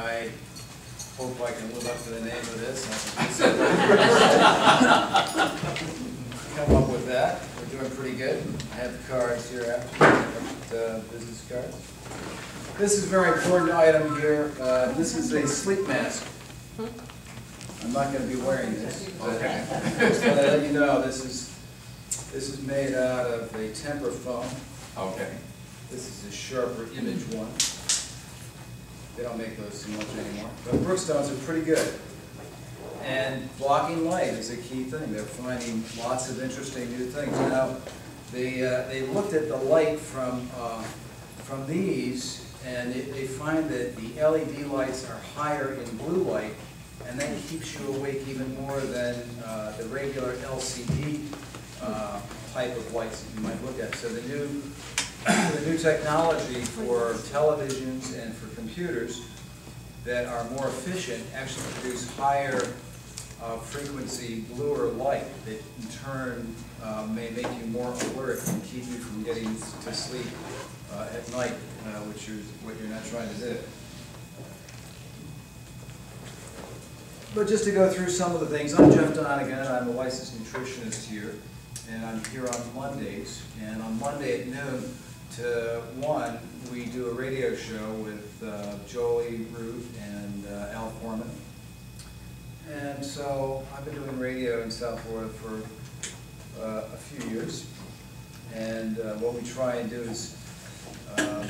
I hope I can live up to the name of this. Come up with that. We're doing pretty good. I have the cards here after business cards. This is a very important item here. This is a sleep mask. I'm not going to be wearing this, but just want to let you know this is made out of a temper foam. Okay. This is a sharper image one. They don't make those too much anymore. But Brookstones are pretty good. And blocking light is a key thing. They're finding lots of interesting new things. Now, they looked at the light from these, and they find that the LED lights are higher in blue light, and that keeps you awake even more than the regular LCD type of lights that you might look at. So the new technology for televisions and for computers that are more efficient actually produce higher frequency bluer light that in turn may make you more alert and keep you from getting to sleep at night, which is what you're not trying to do. But just to go through some of the things, I'm Jeff Donigan. I'm a licensed nutritionist here, and I'm here on Mondays. And on Monday at noon to 1, we do a radio show with Jolie Root and Al Foreman. And so I've been doing radio in South Florida for a few years. And what we try and do is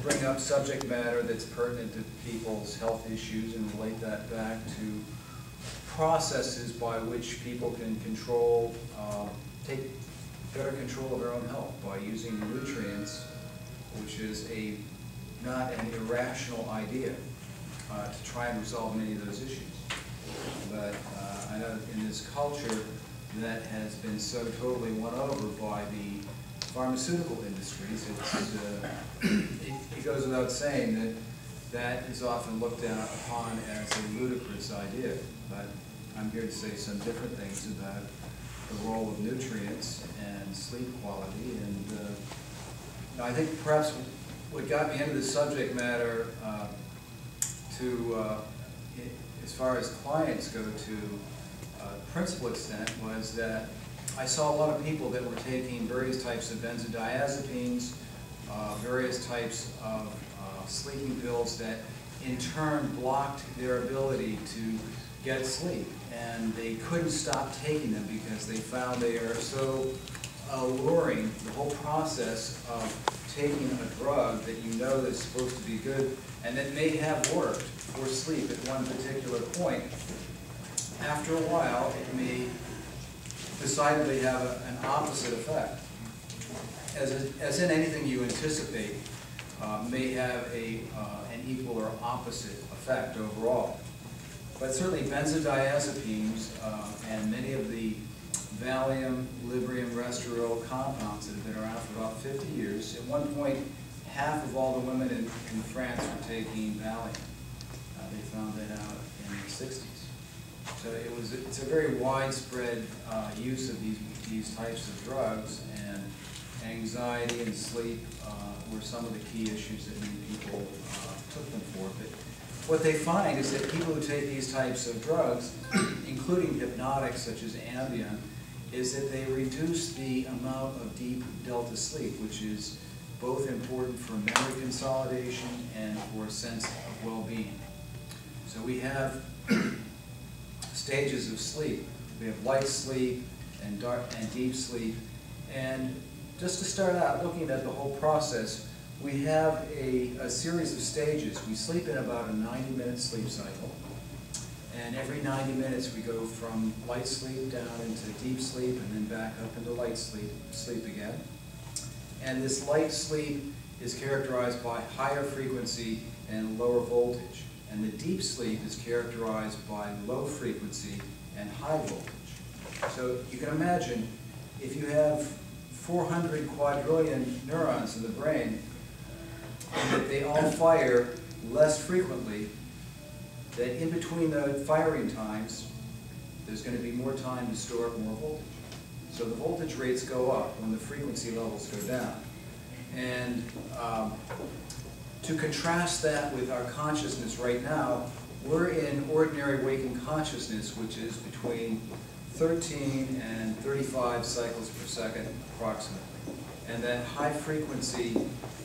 bring up subject matter that's pertinent to people's health issues and relate that back to processes by which people can control, take better control of their own health by using nutrients, which is not an irrational idea to try and resolve many of those issues. But I know in this culture that has been so totally won over by the pharmaceutical industries, it goes without saying that is often looked upon as a ludicrous idea. But I'm here to say some different things about the role of nutrients and sleep quality. And I think perhaps what got me into the subject matter as far as clients go to principal extent was that I saw a lot of people that were taking various types of benzodiazepines, various types of sleeping pills that in turn blocked their ability to get sleep. And they couldn't stop taking them because they found they are so alluring, the whole process of taking a drug that you know is supposed to be good and that may have worked for sleep at one particular point. After a while, it may decidedly have an opposite effect. As in anything you anticipate, may have an equal or opposite effect overall. But certainly benzodiazepines and many of the Valium, Librium, Restoril compounds that have been around for about 50 years. At one point, half of all the women in France were taking Valium. They found that out in the 60s. So it's a very widespread use of these types of drugs, and anxiety and sleep were some of the key issues that many people took them for. But what they find is that people who take these types of drugs, including hypnotics such as Ambien, is that they reduce the amount of deep delta sleep, which is both important for memory consolidation and for a sense of well-being. So we have stages of sleep. We have light sleep and dark and deep sleep. And just to start out looking at the whole process, we have a series of stages. We sleep in about a 90-minute sleep cycle. And every 90 minutes we go from light sleep down into deep sleep and then back up into light sleep again. And this light sleep is characterized by higher frequency and lower voltage. And the deep sleep is characterized by low frequency and high voltage. So you can imagine if you have 400 quadrillion neurons in the brain, and that they all fire less frequently, that in between the firing times, there's going to be more time to store up more voltage. So the voltage rates go up when the frequency levels go down. And to contrast that with our consciousness right now, we're in ordinary waking consciousness, which is between 13 and 35 cycles per second approximately. And that high frequency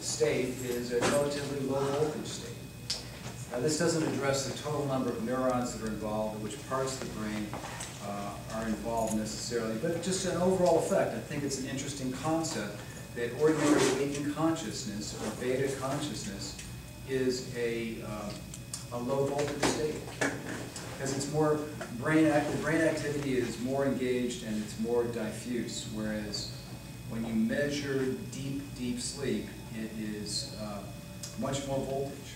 state is a relatively low voltage state. Now this doesn't address the total number of neurons that are involved, or which parts of the brain are involved necessarily, but just an overall effect. I think it's an interesting concept that ordinary waking consciousness, or beta consciousness, is a low voltage state. Because it's more, brain activity is more engaged and it's more diffuse, whereas when you measure deep sleep, it is much more voltage,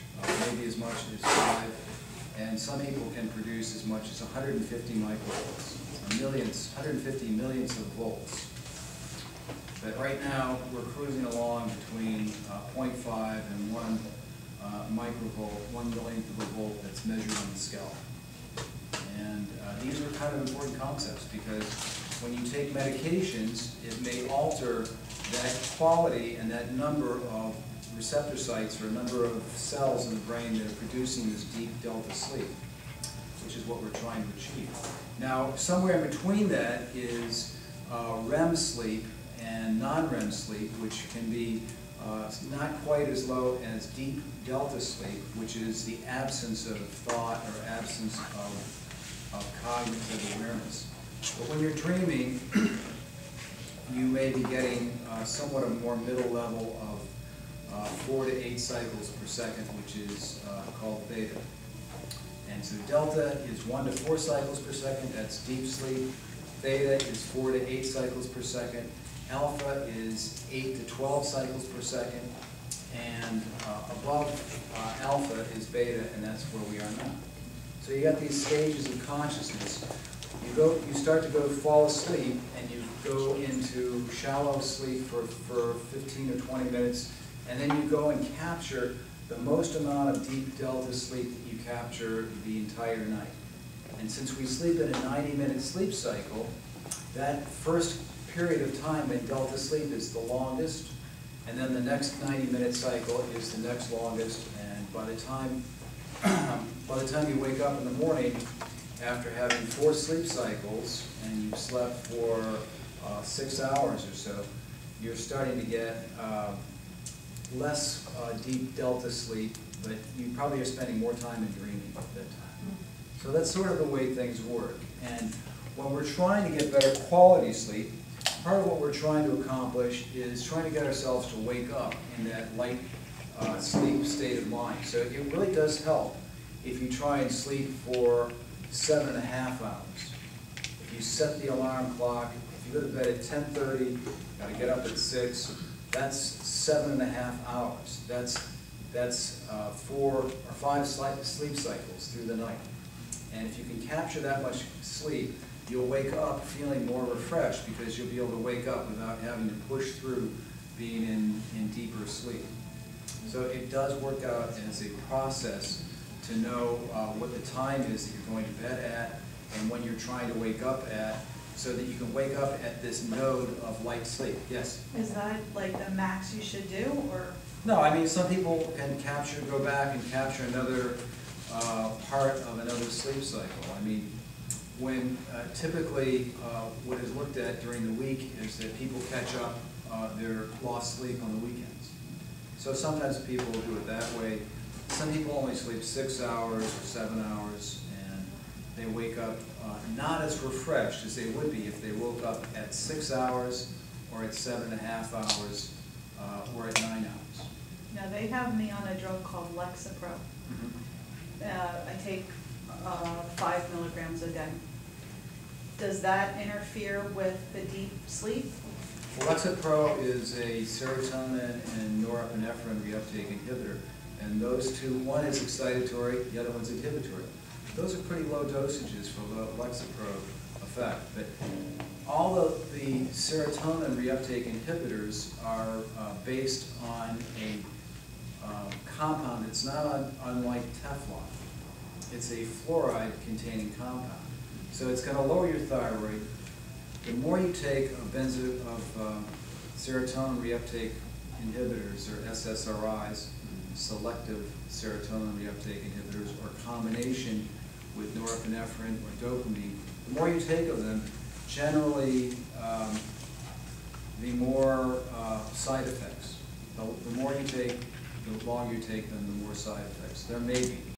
maybe as much as 5, and some people can produce as much as 150 microvolts, or 150 millionths of volts. But right now, we're cruising along between 0.5 and 1 microvolt, 1 millionth of a volt that's measured on the scalp. And these are kind of important concepts because when you take medications, it may alter that quality and that number of receptor sites or number of cells in the brain that are producing this deep delta sleep, which is what we're trying to achieve. Now, somewhere in between that is REM sleep and non-REM sleep, which can be not quite as low as deep delta sleep, which is the absence of thought or absence of cognitive awareness. But when you're dreaming, you may be getting somewhat a more middle level of 4 to 8 cycles per second, which is called beta. And so delta is 1 to 4 cycles per second, that's deep sleep. Theta is 4 to 8 cycles per second. Alpha is 8 to 12 cycles per second. And above alpha is beta, and that's where we are now. So you got these stages of consciousness. You start to fall asleep, and you go into shallow sleep for 15 or 20 minutes, and then you go and capture the most amount of deep delta sleep that you capture the entire night. And since we sleep in a 90-minute sleep cycle, that first period of time in delta sleep is the longest, and then the next 90-minute cycle is the next longest, and by the time you wake up in the morning, after having 4 sleep cycles, and you've slept for 6 hours or so, you're starting to get less deep delta sleep, but you probably are spending more time in dreaming at that time. So that's sort of the way things work. And when we're trying to get better quality sleep, part of what we're trying to accomplish is trying to get ourselves to wake up in that light sleep state of mind. So it really does help if you try and sleep for 7.5 hours. If you set the alarm clock, if you go to bed at 10:30, got to get up at 6, that's 7.5 hours. That's 4 or 5 sleep cycles through the night. And if you can capture that much sleep, you'll wake up feeling more refreshed because you'll be able to wake up without having to push through being in deeper sleep. So it does work out as a process to know what the time is that you're going to bed at and when you're trying to wake up at, so that you can wake up at this node of light sleep. Yes? Is that like the max you should do, or? No, I mean, some people can go back and capture another part of another sleep cycle. I mean, when typically what is looked at during the week is that people catch up their lost sleep on the weekends. So sometimes people will do it that way. Some people only sleep 6 hours or 7 hours, and they wake up not as refreshed as they would be if they woke up at 6 hours or at 7.5 hours or at 9 hours. Now, they have me on a drug called Lexapro. I take 5 milligrams a day. Does that interfere with the deep sleep? Lexapro is a serotonin and norepinephrine reuptake inhibitor, and those two, one is excitatory, the other one's inhibitory. Those are pretty low dosages for the Lexapro effect, but all of the serotonin reuptake inhibitors are based on a compound that's not unlike Teflon. It's a fluoride-containing compound. So it's going to lower your thyroid. The more you take of serotonin reuptake inhibitors, or SSRIs, selective serotonin reuptake inhibitors, or combination with norepinephrine or dopamine, the more you take of them, generally, the more side effects. The more you take, the longer you take them, the more side effects. There may be.